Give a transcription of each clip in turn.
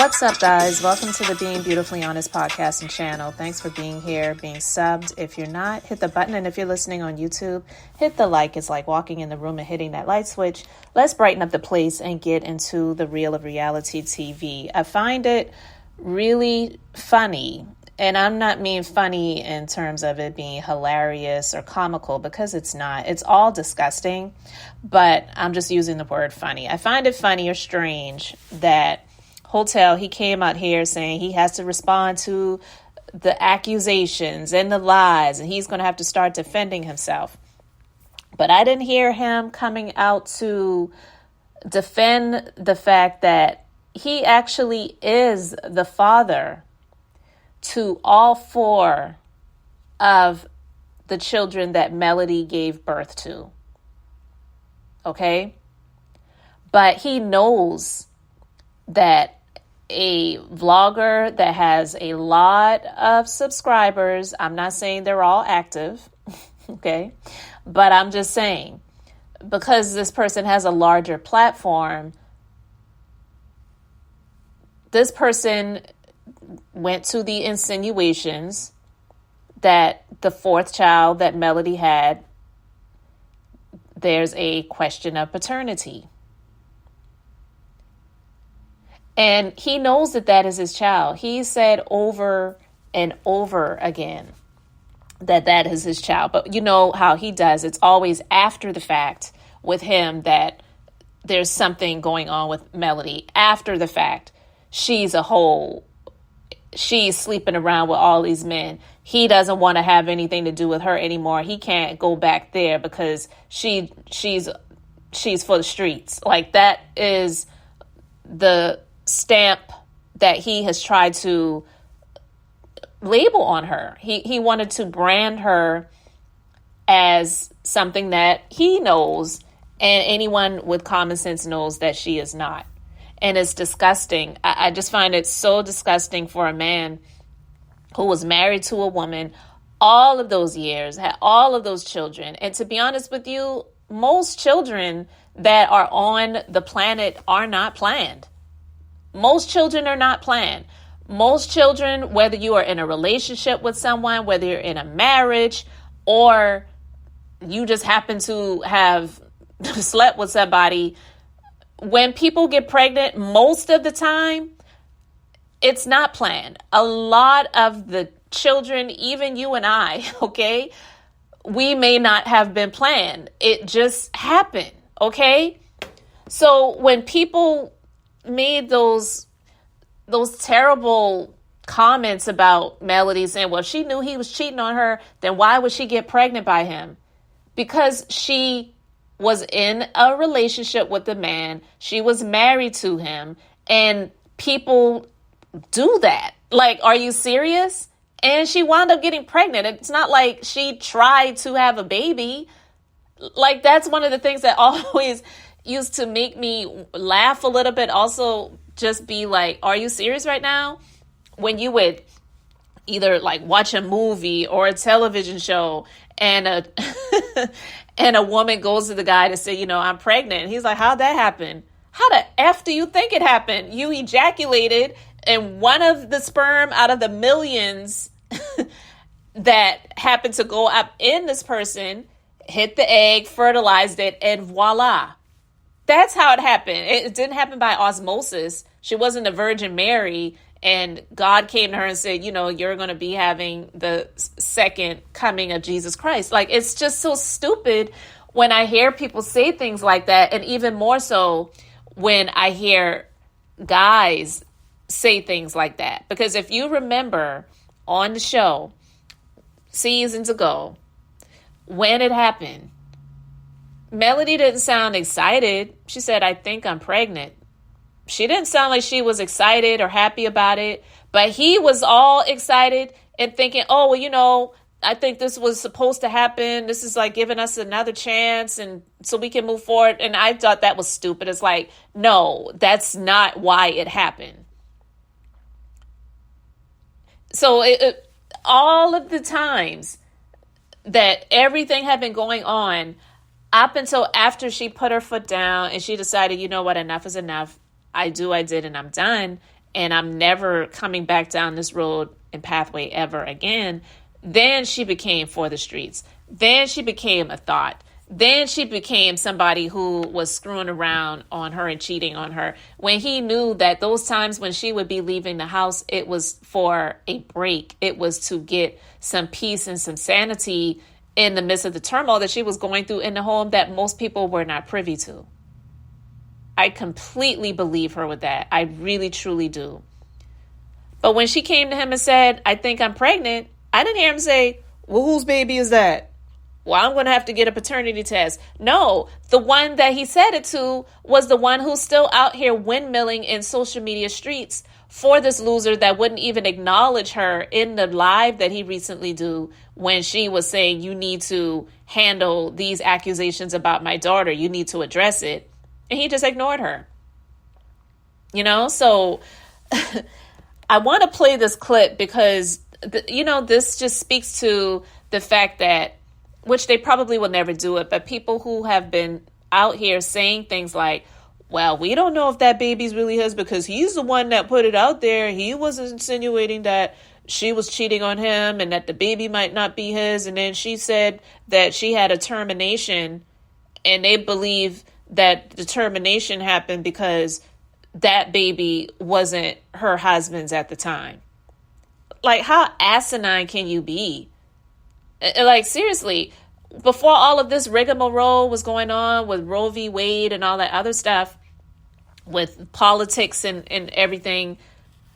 What's up, guys? Welcome to the Being Beautifully Honest podcast and channel. Thanks for being here, being subbed. If you're not, hit the button. And if you're listening on YouTube, hit the like. It's like walking in the room and hitting that light switch. Let's brighten up the place and get into the real of reality TV. I find it really funny. And I'm not mean funny in terms of it being hilarious or comical, because it's not. It's all disgusting. But I'm just using the word funny. I find it funny or strange that Hotel, he came out here saying he has to respond to the accusations and the lies, and he's going to have to start defending himself. But I didn't hear him coming out to defend the fact that he actually is the father to all four of the children that Melody gave birth to. Okay? But he knows that a vlogger that has a lot of subscribers, I'm not saying they're all active, okay? But I'm just saying, because this person has a larger platform, this person went to the insinuations that the fourth child that Melody had, there's a question of paternity. And he knows that that is his child. He said over and over again that that is his child. But you know how he does. It's always after the fact with him that there's something going on with Melody. After the fact, she's sleeping around with all these men. He doesn't want to have anything to do with her anymore. He can't go back there because she's for the streets. Like, that is the stamp that he has tried to label on her. He wanted to brand her as something that he knows, and anyone with common sense knows that she is not. And it's disgusting. I just find it so disgusting for a man who was married to a woman all of those years, had all of those children. And to be honest with you, most children that are on the planet are not planned. Most children are not planned. Most children, whether you are in a relationship with someone, whether you're in a marriage, or you just happen to have slept with somebody, when people get pregnant, most of the time, it's not planned. A lot of the children, even you and I, okay, we may not have been planned. It just happened, okay? So when people made those terrible comments about Melody, saying, well, she knew he was cheating on her, then why would she get pregnant by him? Because she was in a relationship with the man. She was married to him, and people do that. Like, are you serious? And she wound up getting pregnant. It's not like she tried to have a baby. Like, that's one of the things that always used to make me laugh a little bit. Also, just be like, are you serious right now? When you would either like watch a movie or a television show, and a woman goes to the guy to say, I'm pregnant. And he's like, how'd that happen? How the F do you think it happened? You ejaculated, and one of the sperm out of the millions that happened to go up in this person hit the egg, fertilized it, and voila. That's how it happened. It didn't happen by osmosis. She wasn't a Virgin Mary, and God came to her and said, you're going to be having the second coming of Jesus Christ. Like, it's just so stupid when I hear people say things like that, and even more so when I hear guys say things like that. Because if you remember on the show seasons ago, when it happened, Melody didn't sound excited. She said, I think I'm pregnant. She didn't sound like she was excited or happy about it, but he was all excited and thinking, oh, well, I think this was supposed to happen. This is like giving us another chance, and so we can move forward. And I thought that was stupid. It's like, no, that's not why it happened. So all of the times that everything had been going on up until after she put her foot down and she decided, you know what, enough is enough. I did, and I'm done. and I'm never coming back down this road and pathway ever again, then she became for the streets. Then she became a thought. Then she became somebody who was screwing around on her and cheating on her, when he knew that those times when she would be leaving the house, it was for a break. It was to get some peace and some sanity in the midst of the turmoil that she was going through in the home that most people were not privy to. I completely believe her with that. I really, truly do. But when she came to him and said, I think I'm pregnant, I didn't hear him say, well, whose baby is that? Well, I'm going to have to get a paternity test. No, the one that he said it to was the one who's still out here windmilling in social media streets for this loser that wouldn't even acknowledge her in the live that he recently did, when she was saying, you need to handle these accusations about my daughter. You need to address it. And he just ignored her. So I want to play this clip because, this just speaks to the fact that, which they probably will never do it, but people who have been out here saying things like, well, we don't know if that baby's really his because he's the one that put it out there. He was insinuating that she was cheating on him and that the baby might not be his. And then she said that she had a termination, and they believe that the termination happened because that baby wasn't her husband's at the time. Like, how asinine can you be? Like, seriously, before all of this rigmarole was going on with Roe v. Wade and all that other stuff with politics and everything,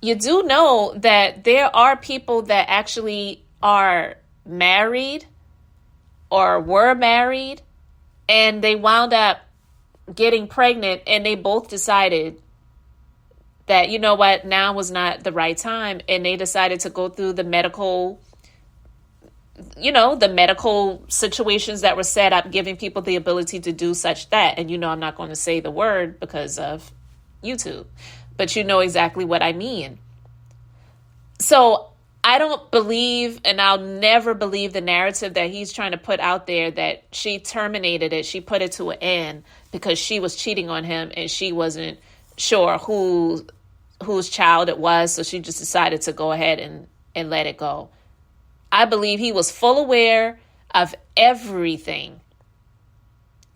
you do know that there are people that actually are married or were married, and they wound up getting pregnant, and they both decided that, you know what, now was not the right time, and they decided to go through the medical situations that were set up, giving people the ability to do such that. And I'm not going to say the word because of YouTube, but you know exactly what I mean. So I don't believe, and I'll never believe, the narrative that he's trying to put out there that she terminated it. She put it to an end because she was cheating on him and she wasn't sure whose child it was. So she just decided to go ahead and let it go. I believe he was full aware of everything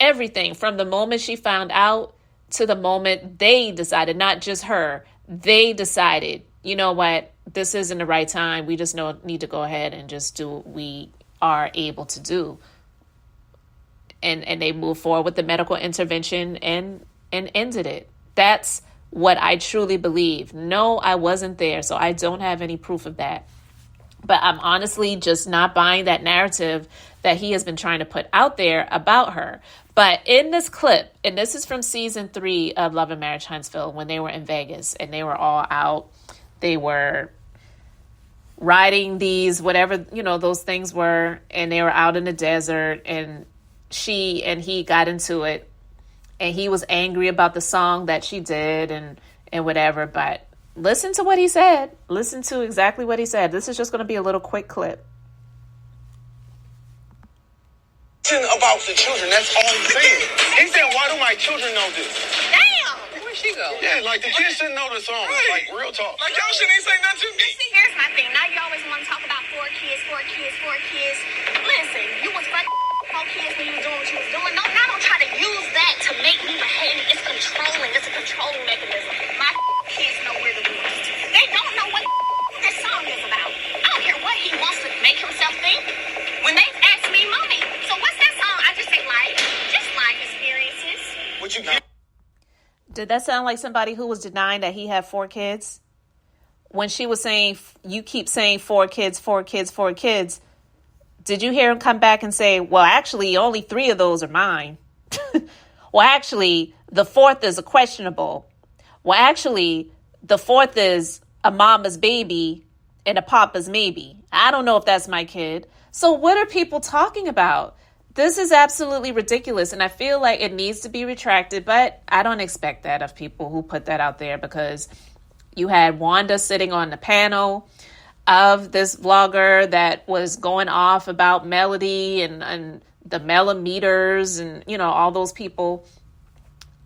from the moment she found out to the moment they decided, not just her, they decided, you know what, this isn't the right time. We just need to go ahead and just do what we are able to do. And they moved forward with the medical intervention and ended it. That's what I truly believe. No, I wasn't there, so I don't have any proof of that. But I'm honestly just not buying that narrative that he has been trying to put out there about her. But in this clip, and this is from season 3 of Love and Marriage Huntsville, when they were in Vegas and they were all out, they were riding these, whatever, those things were, and they were out in the desert, and she and he got into it, and he was angry about the song that she did and whatever, but listen to what he said. Listen to exactly what he said. This is just going to be a little quick clip. About the children, that's all he's saying. He said, why do my children know this? Damn! Where'd she go? Yeah, like the kids shouldn't know the song. Right. Like, real talk. Like, y'all shouldn't say nothing to me. See, here's my thing. Now you always want to talk about 4 kids. Listen, you was fucking 4 kids when you was doing what you was doing. Don't try to use that to make me behave. It's controlling. It's a controlling mechanism. My kids know where the rules. They don't know what this song is about. I don't care what he wants to make himself think. When they ask me, Mommy, so what's that song? I just say life. Just life experiences. What you get? Did that sound like somebody who was denying that he had 4 kids? When she was saying, you keep saying 4 kids, 4 kids, 4 kids. Did you hear him come back and say, well, actually, only 3 of those are mine? Well, actually, the 4th is a questionable. Well, actually, the 4th is a mama's baby and a papa's maybe. I don't know if that's my kid. So what are people talking about? This is absolutely ridiculous. And I feel like it needs to be retracted, but I don't expect that of people who put that out there, because you had Wanda sitting on the panel of this vlogger that was going off about Melody and the mellometers and, all those people.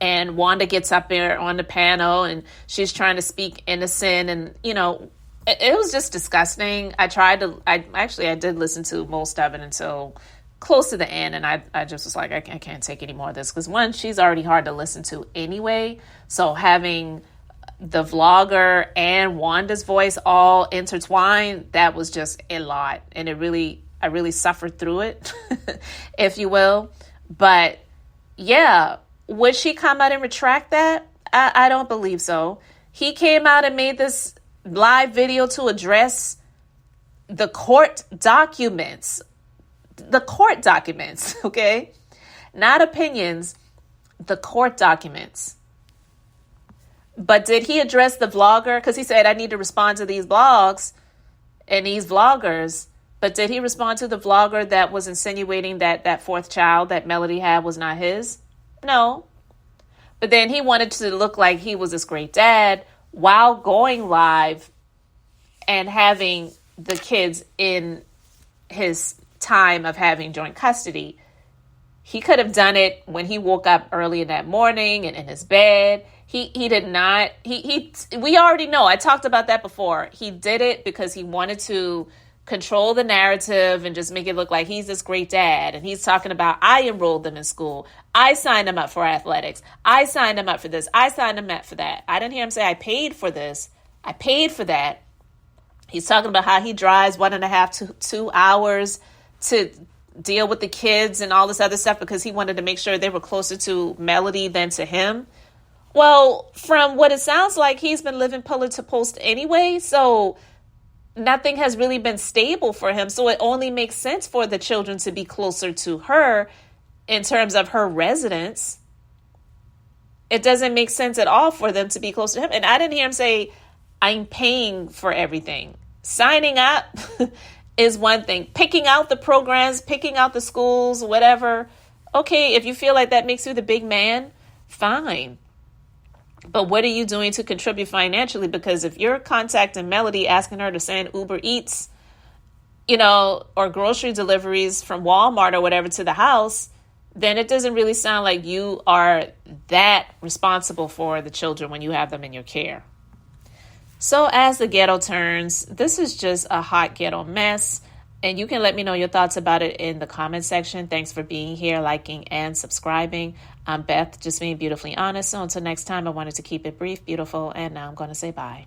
And Wanda gets up there on the panel and she's trying to speak innocent. And, you know, it was just disgusting. I did listen to most of it until close to the end. And I just was like, I can't take any more of this. Because one, she's already hard to listen to anyway. So having the vlogger and Wanda's voice all intertwined, that was just a lot. And I really suffered through it, if you will. But yeah, would she come out and retract that? I don't believe so. He came out and made this live video to address the court documents. The court documents, okay? Not opinions, the court documents. But did he address the vlogger? Because he said, I need to respond to these blogs and these vloggers. But did he respond to the vlogger that was insinuating that fourth child that Melody had was not his? No. But then he wanted to look like he was this great dad while going live and having the kids in his time of having joint custody. He could have done it when he woke up early in that morning and in his bed. He did not. We already know. I talked about that before. He did it because he wanted to control the narrative and just make it look like he's this great dad. And he's talking about, I enrolled them in school. I signed them up for athletics. I signed them up for this. I signed them up for that. I didn't hear him say, I paid for this. I paid for that. He's talking about how he drives 1.5 to 2 hours to deal with the kids and all this other stuff because he wanted to make sure they were closer to Melody than to him. Well, from what it sounds like, he's been living pillar to post anyway. So nothing has really been stable for him. So it only makes sense for the children to be closer to her in terms of her residence. It doesn't make sense at all for them to be close to him. And I didn't hear him say, I'm paying for everything. Signing up is one thing. Picking out the programs, picking out the schools, whatever. Okay, if you feel like that makes you the big man, fine. But what are you doing to contribute financially? Because if you're contacting Melody, asking her to send Uber Eats, or grocery deliveries from Walmart or whatever to the house, then it doesn't really sound like you are that responsible for the children when you have them in your care. So as the ghetto turns, this is just a hot ghetto mess. And you can let me know your thoughts about it in the comment section. Thanks for being here, liking, and subscribing. I'm Beth, just being beautifully honest. So until next time, I wanted to keep it brief, beautiful, and now I'm going to say bye.